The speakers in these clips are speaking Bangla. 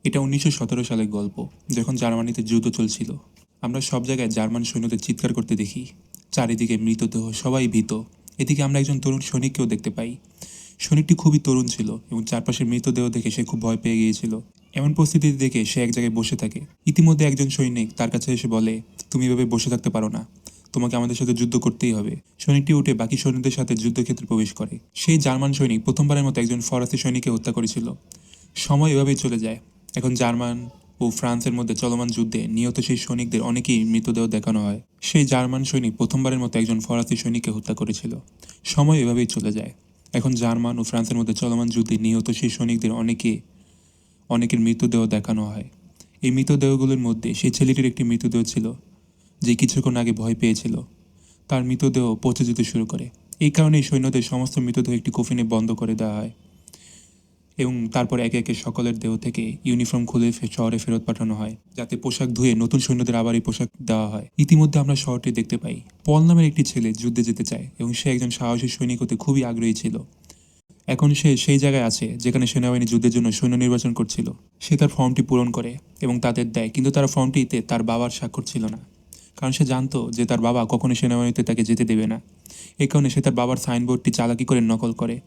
এটা ১৯১৭ সালের গল্প, যখন জার্মানিতে যুদ্ধ চলছিল। আমরা সব জায়গায় জার্মান সৈন্যদের চিৎকার করতে দেখি। চারিদিকে মৃতদেহ, সবাই ভীত। এদিকে আমরা একজন তরুণ সৈনিককেও দেখতে পাই। সৈনিকটি খুবই তরুণ ছিল এবং চারপাশের মৃতদেহ দেখে সে খুব ভয় পেয়ে গিয়েছিল। এমন পরিস্থিতি দেখে সে এক জায়গায় বসে থাকে। ইতিমধ্যে একজন সৈনিক তার কাছে এসে বলে, তুমি এভাবে বসে থাকতে পারো না, তোমাকে আমাদের সাথে যুদ্ধ করতেই হবে। সৈনিকটি উঠে বাকি সৈন্যদের সাথে যুদ্ধক্ষেত্রে প্রবেশ করে। সেই জার্মান সৈনিক প্রথমবারের মতো একজন ফরাসি সৈনিককে হত্যা করেছিল। সময় এভাবেই চলে যায়। এখন জার্মান ও ফ্রান্সের মধ্যে চলমান যুদ্ধে নিহত সেই সৈনিকদের অনেকেই মৃতদেহ দেখানো হয়। সেই জার্মান সৈনিক প্রথমবারের মতো একজন ফরাসি সৈনিককে হত্যা করেছিল। সময় এভাবেই চলে যায়। এখন জার্মান ও ফ্রান্সের মধ্যে চলমান যুদ্ধে নিহত সেই সৈনিকদের অনেকের মৃতদেহ দেখানো হয়। এই মৃতদেহগুলোর মধ্যে সেই ছেলেটির একটি মৃতদেহ ছিল, যে কিছুক্ষণ আগে ভয় পেয়েছিল। তার মৃতদেহ পচে যেতে শুরু করে। এই কারণেই সৈন্যদের সমস্ত মৃতদেহ একটি কফিনে বন্ধ করে দেওয়া হয় এবং তারপর একে একে সকলের দেহ থেকে ইউনিফর্ম খুলে শহরে ফেরত পাঠানো হয়, যাতে পোশাক ধুয়ে নতুন সৈন্যদের আবার এই পোশাক দেওয়া হয়। ইতিমধ্যে আমরা শহরটি দেখতে পাই। পল নামের একটি ছেলে যুদ্ধে যেতে চায় এবং সে একজন সাহসী সৈনিক হতে খুবই আগ্রহী ছিল। এখন সে সেই জায়গায় আছে যেখানে সেনাবাহিনী যুদ্ধের জন্য সৈন্য নির্বাচন করছিল। সে তার ফর্মটি পূরণ করে এবং তাদের দেয়, কিন্তু তার ফর্মটিতে তার বাবার স্বাক্ষর ছিল না, কারণ সে জানতো যে তার বাবা কখনোই সেনাবাহিনীতে তাকে যেতে দেবে না। এই কারণে সে তার বাবার সাইনবোর্ডটি চালাকি করে নকল করে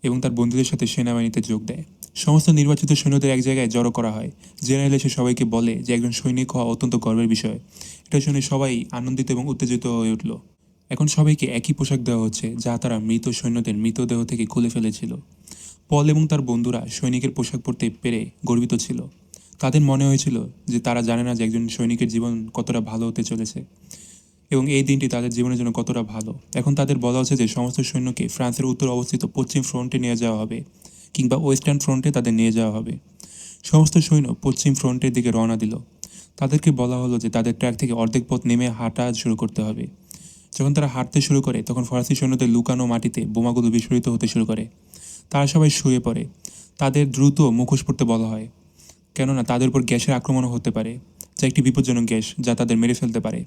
এবং তার বন্ধুদের সাথে সেনাবাহিনীতে যোগ দেয়। সমস্ত নির্বাচিত সৈন্যদের এক জায়গায় জড়ো করা হয়। জেনারেল এসে সবাইকে বলে যে একজন সৈনিক হওয়া অত্যন্ত গর্বের বিষয়। এটা শুনে সবাই আনন্দিত এবং উত্তেজিত হয়ে উঠল। এখন সবাইকে একই পোশাক দেওয়া হচ্ছে, যা তারা মৃত সৈন্যদের মৃতদেহ থেকে খুলে ফেলেছিল। পল এবং তার বন্ধুরা সৈনিকের পোশাক পরতে পেরে গর্বিত ছিল। তাদের মনে হয়েছিল যে তারা জানে না যে একজন সৈনিকের জীবন কতটা ভালো হতে চলেছে এবং এই দিনটি তাদের জীবনের জন্য কতটা ভালো। এখন তাদের বলা হচ্ছে যে সমস্ত সৈন্যকে ফ্রান্সের উত্তর অবস্থিত পশ্চিম ফ্রন্টে নিয়ে যাওয়া হবে, কিংবা ওয়েস্টার্ন ফ্রন্টে তাদের নিয়ে যাওয়া হবে। সমস্ত সৈন্য পশ্চিম ফ্রন্টের দিকে রওনা দিল। তাদেরকে বলা হলো যে তাদের ট্র্যাক থেকে অর্ধেক পথ নেমে হাঁটা শুরু করতে হবে। যখন তারা হাঁটতে শুরু করে, তখন ফরাসি সৈন্যদের লুকানো মাটিতে বোমাগুলো বিস্ফোরিত হতে শুরু করে। তারা সবাই শুয়ে পড়ে। তাদের দ্রুত মুখোশ পড়তে বলা হয়, কেননা তাদের উপর গ্যাসের আক্রমণও হতে পারে, যা একটি বিপজ্জনক গ্যাস, যা তাদের মেরে ফেলতে পারে।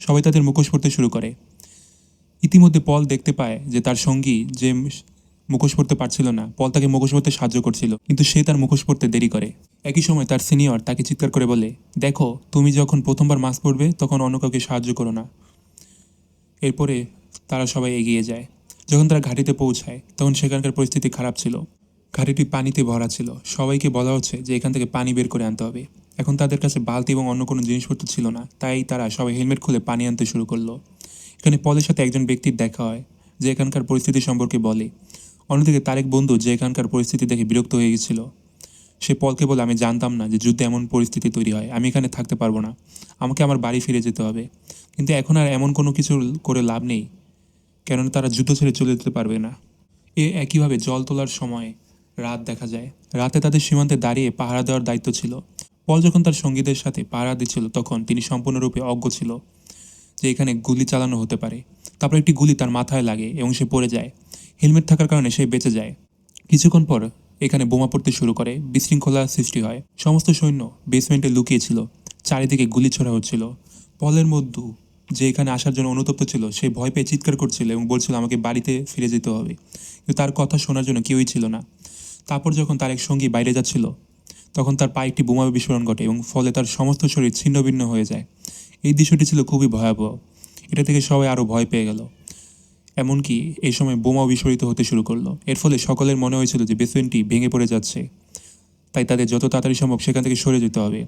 সবাই তাদের মুখোশ পড়তে শুরু করে। ইতিমধ্যে পল দেখতে পায় যে তার সঙ্গী যে মুখোশ পড়তে পারছিল না, পল তাকে মুখোশ পড়তে সাহায্য করছিল, কিন্তু সে তার মুখোশ পড়তে দেরি করে। একই সময় তার সিনিয়র তাকে চিৎকার করে বলে, দেখো, তুমি যখন প্রথমবার মাস্ক পরবে তখন অন্য কাউকে সাহায্য করো না। এরপরে তারা সবাই এগিয়ে যায়। যখন তারা ঘাঁটিতে পৌঁছায়, তখন সেখানকার পরিস্থিতি খারাপ ছিল। ঘাঁটিটি পানিতে ভরা ছিল। সবাইকে বলা হচ্ছে যে এখান থেকে পানি বের করে আনতে হবে। এখন তাদের কাছে বালতি এবং অন্য কোনো জিনিসপত্র ছিল না, তাই তারা সবাই হেলমেট খুলে পানি আনতে শুরু করলো। এখানে পলের সাথে একজন ব্যক্তির দেখা হয়, যে এখানকার পরিস্থিতি সম্পর্কে বলে। অন্যদিকে তার এক বন্ধু, যে এখানকার পরিস্থিতি দেখে বিরক্ত হয়ে গেছিল, সে পলকে বলে, আমি জানতাম না যে যুদ্ধে এমন পরিস্থিতি তৈরি হয়, আমি এখানে থাকতে পারবো না, আমাকে আমার বাড়ি ফিরে যেতে হবে। কিন্তু এখন আর এমন কোনো কিছু করে লাভ নেই, কেননা তারা যুদ্ধ ছেড়ে চলে যেতে পারবে না। একইভাবে জল তোলার সময় রাত দেখা যায়। রাতে তাদের সীমান্তে দাঁড়িয়ে পাহারা দেওয়ার দায়িত্ব ছিল। পল যখন তার সঙ্গীদের সাথে পাহারা দিচ্ছিল, তখন তিনি সম্পূর্ণরূপে অজ্ঞ ছিল যে এখানে গুলি চালানো হতে পারে। তারপর একটি গুলি তার মাথায় লাগে এবং সে পড়ে যায়। হেলমেট থাকার কারণে সে বেঁচে যায়। কিছুক্ষণ পর এখানে বোমা পড়তে শুরু করে। বিশৃঙ্খলা সৃষ্টি হয়। সমস্ত সৈন্য বেসমেন্টে লুকিয়েছিল। চারিদিকে গুলি ছোড়া হচ্ছিল। পলের মধ্যে, যে এখানে আসার জন্য অনুতপ্ত ছিল, সে ভয় পেয়ে চিৎকার করছিল এবং বলছিল আমাকে বাড়িতে ফিরে যেতে হবে, কিন্তু তার কথা শোনার জন্য কেউই ছিল না। তারপর যখন তার এক সঙ্গী বাইরে যাচ্ছিল, তখন তার পায়ে একটি বোমা বিস্ফোরণ ঘটে এবং ফলে তার সমস্ত শরীর ছিন্নভিন্ন হয়ে যায়। এই দৃশ্যটি ছিল খুবই ভয়াবহ। এটা থেকে সবাই আরও ভয় পেয়ে গেল। এমনকি এই সময় বোমাও বিস্ফোরিত হতে শুরু করলো। এর ফলে সকলের মনে হয়েছিল যে বেসমেন্টটি ভেঙে পড়ে যাচ্ছে, তাই তাদের যত তাড়াতাড়ি সম্ভব সেখান থেকে সরে যেতে হবে।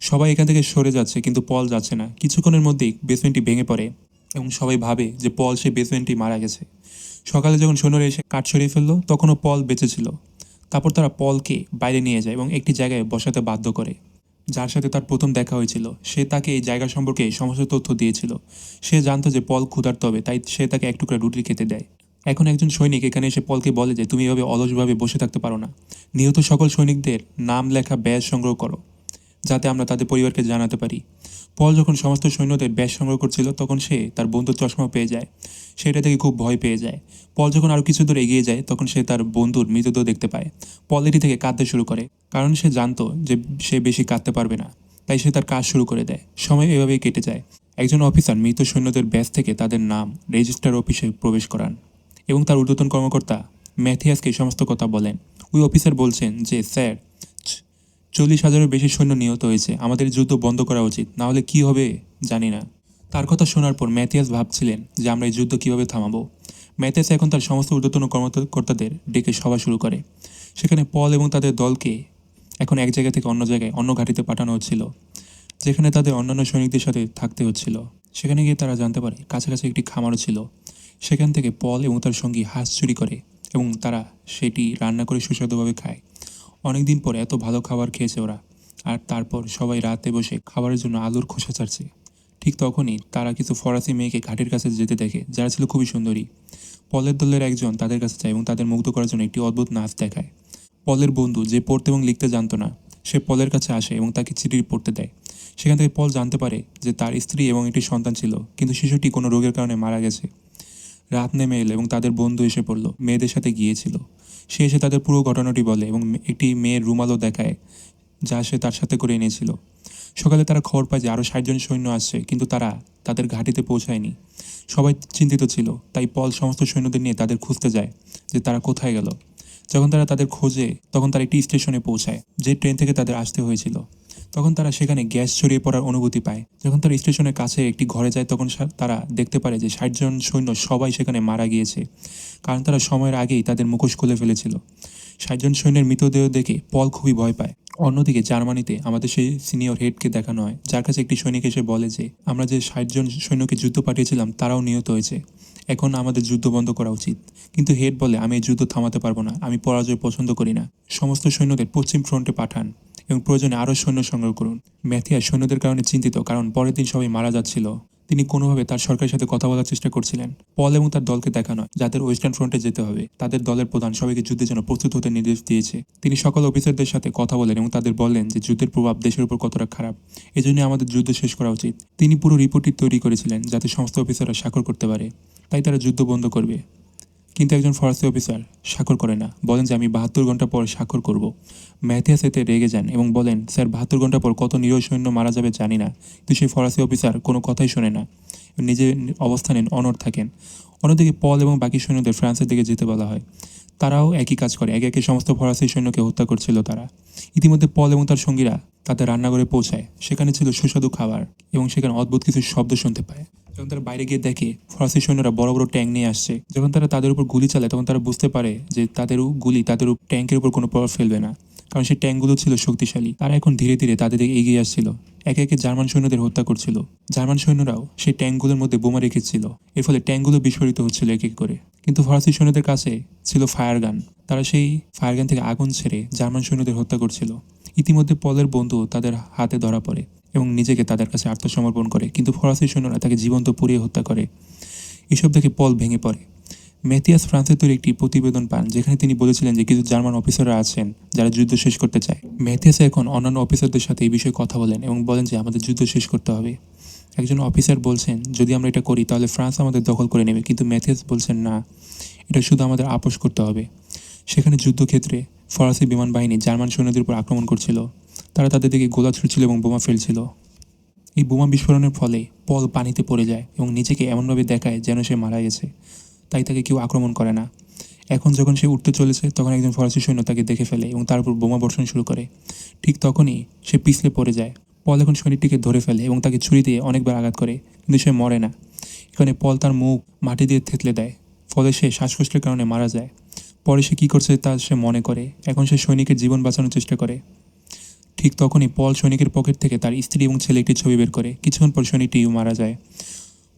সবাই এখান থেকে সরে যাচ্ছে, কিন্তু পল যাচ্ছে না। কিছুক্ষণের মধ্যেই বেসমেন্টটি ভেঙে পড়ে এবং সবাই ভাবে যে পল সেই বেসমেন্টটি মারা গেছে। সকালে যখন সৈন্যরা এসে কাঠ সরিয়ে ফেললো, তখনও পল বেঁচে ছিল। তারপর তারা পলকে বাইরে নিয়ে যায় এবং একটি জায়গায় বসাতে বাধ্য করে। যার সাথে তার প্রথম দেখা হয়েছিল, সে তাকে এই জায়গা সম্পর্কে সমস্ত তথ্য দিয়েছিল। সে জানতো যে পল ক্ষুধার্ত হবে, তাই সে তাকে এক টুকরা রুটি খেতে দেয়। এখন একজন সৈনিক এখানে এসে পলকে বলে যে তুমি এভাবে অলসভাবে বসে থাকতে পারো না। নিহত সকল সৈনিকদের নাম লেখা ব্যাজ সংগ্রহ করো, যাতে আমরা তাদের পরিবারকে জানাতে পারি। পল যখন সমস্ত সৈন্যদের ব্যাজ সংগ্রহ করছিল, তখন সে তার বন্ধুর চশমা পেয়ে যায়। সেটা থেকে খুব ভয় পেয়ে যায়। পল যখন আরও কিছু দূর এগিয়ে যায়, তখন সে তার বন্ধুর মৃতদেহ দেখতে পায়। পল এটি থেকে কাঁদতে শুরু করে, কারণ সে জানতো যে সে বেশি কাঁদতে পারবে না, তাই সে তার কাজ শুরু করে দেয়। সময় এভাবেই কেটে যায়। একজন অফিসার মৃত সৈন্যদের ব্যাজ থেকে তাদের নাম রেজিস্টার অফিসে প্রবেশ করান এবং তার ঊর্ধ্বতন কর্মকর্তা ম্যাথিয়াসকে এই সমস্ত কথা বলেন। ওই অফিসার বলছেন যে স্যার, 40,000-এর বেশি সৈন্য নিহত হয়েছে, আমাদের যুদ্ধ বন্ধ করা উচিত, না হলে কি হবে জানি না। তার কথা শোনার পর ম্যাথিয়াস ভাবছিলেন যে আমরা এই যুদ্ধ কিভাবে থামাবো। ম্যাথিয়াস এখন তার সমস্ত ঊর্ধ্বতন কর্মকর্তাদের ডেকে সভা শুরু করে। সেখানে পল এবং তাদের দলকে এখন এক জায়গা থেকে অন্য জায়গায় অন্য ঘাঁটিতে পাঠানো হচ্ছিল, যেখানে তাদের অন্যান্য সৈনিকদের সাথে থাকতে হচ্ছিল। সেখানে গিয়ে তারা জানতে পারে কাছাকাছি একটি খামারও ছিল। সেখান থেকে পল এবং তার সঙ্গী হাঁস চুরি করে এবং তারা সেটি রান্না করে সুস্বাদুভাবে খায়। অনেকদিন পর এত ভালো খাবার খেয়েছে ওরা। আর তারপর সবাই রাতে বসে খাবারের জন্য আলুর খোসা ছাড়ছে। ঠিক তখনই তারা কিছু ফরাসি মেয়েকে ঘাটের কাছে যেতে দেখে, যারা ছিল খুবই সুন্দরী। পলের দলের একজন তাদের কাছে যায় এবং তাদের মুগ্ধ করার জন্য একটি অদ্ভুত নাচ দেখায়। পলের বন্ধু, যে পড়তে এবং লিখতে জানতো না, সে পলের কাছে আসে এবং তাকে চিঠি পড়তে দেয়। সেখান থেকে পল জানতে পারে যে তার স্ত্রী এবং একটি সন্তান ছিল, কিন্তু শিশুটি কোনো রোগের কারণে মারা গেছে। রাত নেমে এলো এবং তাদের বন্ধু এসে পড়ল, মেয়েদের সাথে গিয়েছিল। সে এসে তাদের পুরো ঘটনাটি বলে এবং একটি মেয়ের রুমালও দেখায়, যা সে তার সাথে করে এনেছিল। সকালে তারা খবর পায় যে আরও 60 জন সৈন্য আসছে, কিন্তু তারা তাদের ঘাঁটিতে পৌঁছায়নি। সবাই চিন্তিত ছিল, তাই পল সমস্ত সৈন্যদের নিয়ে তাদের খুঁজতে যায় যে তারা কোথায় গেল। যখন তারা তাদের খোঁজে, তখন তারা একটি স্টেশনে পৌঁছায় যে ট্রেন থেকে তাদের আসতে হয়েছিল। তখন তারা সেখানে গ্যাস ছড়িয়ে পড়ার অনুভূতি পায়। যখন তারা স্টেশনের কাছে একটি ঘরে যায়, তখন তারা দেখতে পারে যে 60 জন সৈন্য সবাই সেখানে মারা গিয়েছে, কারণ তারা সময়ের আগেই তাদের মুখোশ খুলে ফেলেছিল। 60 জন সৈন্যের মৃতদেহ দেখে পল খুবই ভয় পায়। অন্যদিকে জার্মানিতে আমাদের সেই সিনিয়র হেডকে দেখানো হয়, যার কাছে একটি সৈনিক এসে বলে যে আমরা যে 60 জন সৈন্যকে যুদ্ধ পাঠিয়েছিলাম তারাও নিহত হয়েছে, এখন আমাদের যুদ্ধ বন্ধ করা উচিত। কিন্তু হেড বলে আমি এই যুদ্ধ থামাতে পারবো না, আমি পরাজয় পছন্দ করি না। সমস্ত সৈন্যদের পশ্চিম ফ্রন্টে পাঠান এবং প্রয়োজনে আরও সৈন্য সংগ্রহ করুন। ম্যাথিয়াস সৈন্যদের কারণে চিন্তিত, কারণ পরের দিন সবাই মারা যাচ্ছিল। তিনি কোনোভাবে তার সরকারের সাথে কথা বলার চেষ্টা করছিলেন। পল এবং তার দলকে দেখানো হয় যাদের ওয়েস্টার্ন ফ্রন্টে যেতে হবে। তাদের দলের প্রধান সবাইকে যুদ্ধের জন্য প্রস্তুত হতে নির্দেশ দিয়েছে। তিনি সকল অফিসারদের সাথে কথা বলেন এবং তাদের বললেন যে যুদ্ধের প্রভাব দেশের উপর কতটা খারাপ, এজন্য আমাদের যুদ্ধ শেষ করা উচিত। তিনি পুরো রিপোর্টটি তৈরি করেছিলেন যাতে সমস্ত অফিসাররা স্বাক্ষর করতে পারে, তাই তারা যুদ্ধ বন্ধ করবে। কিন্তু একজন ফরাসি অফিসার স্বাক্ষর করে না, বলেন যে আমি 72 ঘন্টা পর স্বাক্ষর করব। ম্যাথিয়াস এতে রেগে যান এবং বলেন, স্যার 72 ঘন্টা পর কত নিরীহ সৈন্য মারা যাবে জানি না। কিন্তু সেই ফরাসি অফিসার কোনো কথাই শোনে না, নিজের অবস্থানে অনড় থাকেন। অন্যদিকে পল এবং বাকি সৈন্যদের ফ্রান্সের দিকে যেতে বলা হয়। তারাও একই কাজ করে, একে একে সমস্ত ফরাসি সৈন্যকে হত্যা করছিল তারা। ইতিমধ্যে পল এবং তার সঙ্গীরা তাদের রান্নাঘরে পৌঁছায়। সেখানে ছিল সুস্বাদু খাবার এবং সেখানে অদ্ভুত কিছু শব্দ শুনতে পায়। যখন তারা বাইরে গিয়ে দেখে ফরাসি সৈন্যরা বড় বড় ট্যাঙ্ক নিয়ে আসছে, যখন তারা তাদের উপর গুলি চালায় তখন তারা বুঝতে পারে যে তাদের গুলি তাদের ট্যাঙ্কের উপর কোনো প্রভাব ফেলবে না, কারণ সেই ট্যাঙ্কগুলো ছিল শক্তিশালী। তারা এখন ধীরে ধীরে তাদের দিকে এগিয়ে আসছিল, একে একে জার্মান সৈন্যদের হত্যা করছিল। জার্মান সৈন্যরাও সেই ট্যাঙ্কগুলোর মধ্যে বোমা রেখেছিল, এর ফলে ট্যাঙ্কগুলো বিস্ফোরিত হচ্ছিল এক এক করে। কিন্তু ফরাসি সৈন্যদের কাছে ছিল ফায়ার গান, তারা সেই ফায়ার গান থেকে আগুন ছেড়ে জার্মান সৈন্যদের হত্যা করছিল। ইতিমধ্যে পলের বন্ধু তাদের হাতে ধরা পড়ে এবং নিজেকে তাদের কাছে আত্মসমর্পণ করে, কিন্তু ফরাসি সৈন্যরা তাকে জীবন্ত পুড়িয়ে হত্যা করে। এসব দেখে পল ভেঙে পড়ে। ম্যাথিয়াস ফ্রান্সের তৈরি একটি প্রতিবেদন পান, যেখানে তিনি বলেছিলেন যে কিছু জার্মান অফিসাররা আছেন যারা যুদ্ধ শেষ করতে চায়। ম্যাথিয়াস এখন অন্যান্য অফিসারদের সাথে এই বিষয়ে কথা বলেন এবং বলেন যে আমাদের যুদ্ধ শেষ করতে হবে। একজন অফিসার বলছেন যদি আমরা এটা করি তাহলে ফ্রান্স আমাদের দখল করে নেবে, কিন্তু ম্যাথিয়াস বলছেন না, এটা শুধু আমাদের আপোষ করতে হবে। সেখানে যুদ্ধক্ষেত্রে ফরাসি বিমান বাহিনী জার্মান সৈন্যদের উপর আক্রমণ করছিল। তারা তাদের দিকে গোলা ছুড়ছিল এবং বোমা ফেলছিল। এই বোমা বিস্ফোরণের ফলে পল পানিতে পড়ে যায় এবং নিজেকে এমনভাবে দেখায় যেন সে মারা গেছে, তাই তাকে কেউ আক্রমণ করে না। এখন যখন সে উঠতে চলেছে তখন একজন ফরাসি সৈন্য তাকে দেখে ফেলে এবং তার উপর বোমা বর্ষণ শুরু করে। ঠিক তখনই সে পিছলে পড়ে যায়। পল এখন সৈনিকটিকে ধরে ফেলে এবং তাকে ছুরি দিয়ে অনেকবার আঘাত করে, কিন্তু সে মরে না। এখানে পল তার মুখ মাটি দিয়ে থেতলে দেয়, ফলে সে শ্বাসকষ্টের কারণে মারা যায়। পরে সে কী করছে তা সে মনে করে, এখন সে সৈনিকের জীবন বাঁচানোর চেষ্টা করে। ঠিক তখনই পল সৈনিকের পকেট থেকে তার স্ত্রী এবং ছেলে একটি ছবি বের করে। কিছুক্ষণ পর সৈনিকটিও মারা যায়।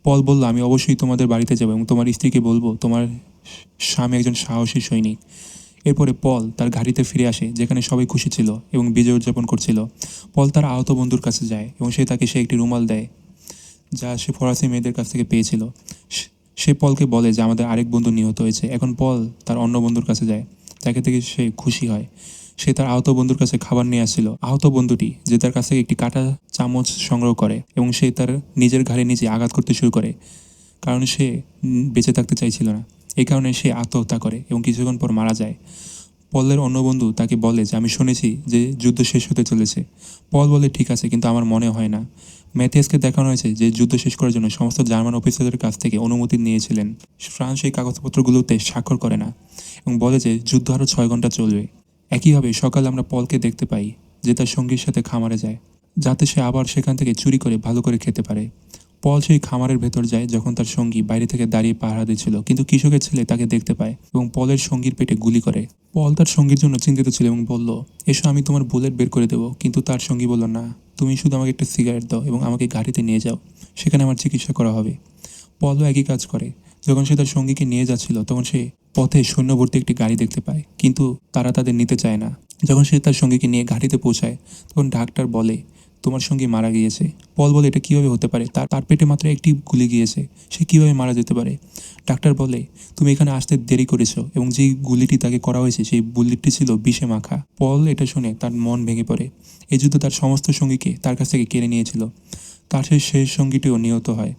পল বলল, আমি অবশ্যই তোমাদের বাড়িতে যাব এবং তোমার স্ত্রীকে বলবো তোমার স্বামী একজন সাহসী সৈনিক। এরপরে পল তার ঘাঁটিতে ফিরে আসে, যেখানে সবাই খুশি ছিল এবং বিজয় উদযাপন করছিল। পল তার আহত বন্ধুর কাছে যায় এবং তাকে একটি রুমাল দেয়, যা সে ফরাসি মেয়েদের কাছ থেকে পেয়েছিল। সে পলকে বলে যে আমাদের আরেক বন্ধু নিহত হয়েছে। এখন পল তার অন্য বন্ধুর কাছে যায়, যাকে থেকে সে খুশি হয়। সে তার আহত বন্ধুর কাছে খাবার নিয়ে আসছিল। আহত বন্ধুটি যে তার কাছ থেকে একটি কাঁটা চামচ সংগ্রহ করে এবং সে তার নিজের ঘাড়ে নিজে আঘাত করতে শুরু করে, কারণ সে বেঁচে থাকতে চাইছিল না। এই কারণে সে আত্মহত্যা করে এবং কিছুক্ষণ পর মারা যায়। পলের অন্য বন্ধু তাকে বলে যে আমি শুনেছি যে যুদ্ধ শেষ হতে চলেছে। পল বলে ঠিক আছে, কিন্তু আমার মনে হয় না। ম্যাথিয়াসকে দেখানো হয়েছে যে যুদ্ধ শেষ করার জন্য সমস্ত জার্মান অফিসারদের কাছ থেকে অনুমতি নিয়েছিলেন। ফ্রান্স এই কাগজপত্রগুলোতে স্বাক্ষর করে না এবং বলে যে যুদ্ধ আরও 6 ঘন্টা চলবে। একইভাবে সকালে আমরা পলকে দেখতে পাই যে তার সঙ্গীর সাথে খামারে যায়, যাতে সে আবার সেখান থেকে চুরি করে ভালো করে খেতে পারে। পল সেই খামারের ভেতর যায় যখন তার সঙ্গী বাইরে থেকে দাঁড়িয়ে পাহারা দিচ্ছিল, কিন্তু কৃষকের ছেলে তাকে দেখতে পায় এবং পলের সঙ্গীর পেটে গুলি করে। পল তার সঙ্গীর জন্য চিন্তিত ছিল এবং বলল, এসো আমি তোমার বুলেট বের করে দেবো। কিন্তু তার সঙ্গী বলল, না, তুমি শুধু আমাকে একটা সিগারেট দাও এবং আমাকে গাড়িতে নিয়ে যাও, সেখানে আমার চিকিৎসা করা হবে। পলও একই কাজ করে। যখন সে তার সঙ্গীকে নিয়ে যাচ্ছিল তখন সে পথে সৈন্যভর্তি একটি গাড়ি দেখতে পায়, কিন্তু তারা তাদের নিতে চায় না। যখন সে তার সঙ্গীকে নিয়ে গাড়িতে পৌঁছায় তখন ডাক্তার বলে, তোমার সঙ্গী মারা গিয়েছে। পল বলে, এটা কীভাবে হতে পারে? তার তার পেটে মাত্র একটি গুলি গিয়েছে, সে কীভাবে মারা যেতে পারে? ডাক্তার বলে, তুমি এখানে আসতে দেরি করেছো এবং যেই গুলিটি তাকে করা হয়েছে সেই বুলেটটি ছিল বিষে মাখা। পল এটা শুনে তার মন ভেঙে পড়ে। এই যুদ্ধ তার সমস্ত সঙ্গীকে তার কাছ থেকে কেড়ে নিয়েছিল। তার সেই শেষ সঙ্গীটিও নিহত হয়।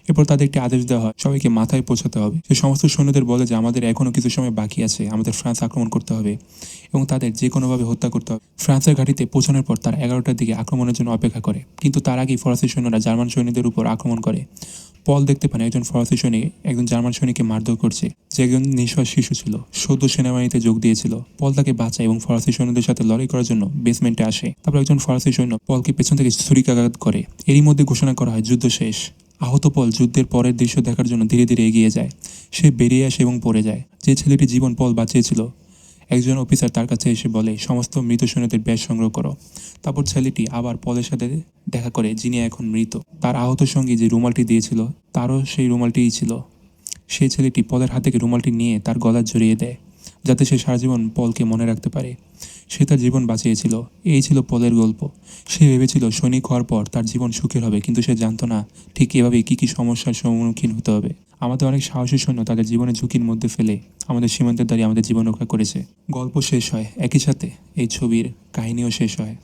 এরপর তাদের একটি আদেশ দেওয়া হয়, সবাইকে মাথায় পৌঁছাতে হবে। সে সমস্ত সৈন্যদের বলে যে আমাদের এখনও কিছু সময় বাকি আছে, আমাদের ফ্রান্স আক্রমণ করতে হবে এবং তাদের যে কোনোভাবে হত্যা করতে হবে। ফ্রান্সের ঘাঁটিতে পৌঁছানোর পর তারা 11টার দিকে আক্রমণের জন্য অপেক্ষা করে, কিন্তু তার আগেই ফরাসি সৈন্যরা জার্মান সৈনিকদের উপর আক্রমণ করে। পল দেখতে পান একজন ফরাসি সৈনিক একজন জার্মান সৈনিককে মারধর করছে, যে একজন নিঃশ্বাস শিশু ছিল, সদ্য সেনাবাহিনীতে যোগ দিয়েছিল। পল তাকে বাঁচায় এবং ফরাসি সৈন্যদের সাথে লড়াই করার জন্য বেসমেন্টে আসে। তারপর একজন ফরাসি সৈন্য পলকে পেছন থেকে ছুরিকাঘাত করে। এরই মধ্যে ঘোষণা করা হয় যুদ্ধ শেষ। আহত পল যুদ্ধের পরের দৃশ্য দেখার জন্য ধীরে ধীরে এগিয়ে যায়। সে বেরিয়ে আসে এবং পড়ে যায়। যে ছেলেটি জীবন পল বাঁচিয়েছিল, একজন অফিসার তার কাছে এসে বলে, সমস্ত মৃত সৈন্যদের ব্যাজ সংগ্রহ করো। তারপর ছেলেটি আবার পলের সাথে দেখা করে, যিনি এখন মৃত। তার আহত সঙ্গী যে রুমালটি দিয়েছিল তারও সেই রুমালটিই ছিল। সেই ছেলেটি পলের হাত থেকে রুমালটি নিয়ে তার গলায় জড়িয়ে দেয়, যাতে সে সারা জীবন পলকে মনে রাখতে পারে। সে তার জীবন বাঁচিয়েছিল। এই ছিল পলের গল্প। সে ভেবেছিল সৈনিক হওয়ার পর তার জীবন সুখের হবে, কিন্তু সে জানতো না ঠিক এভাবে কী কী সমস্যার সম্মুখীন হতে হবে। আমাদের অনেক সাহসী সৈন্য তাদের জীবনের ঝুঁকির মধ্যে ফেলে আমাদের সীমান্তের দাঁড়িয়ে আমাদের জীবন রক্ষা করেছে। গল্প শেষ হয়, একই সাথে এই ছবির কাহিনীও শেষ হয়।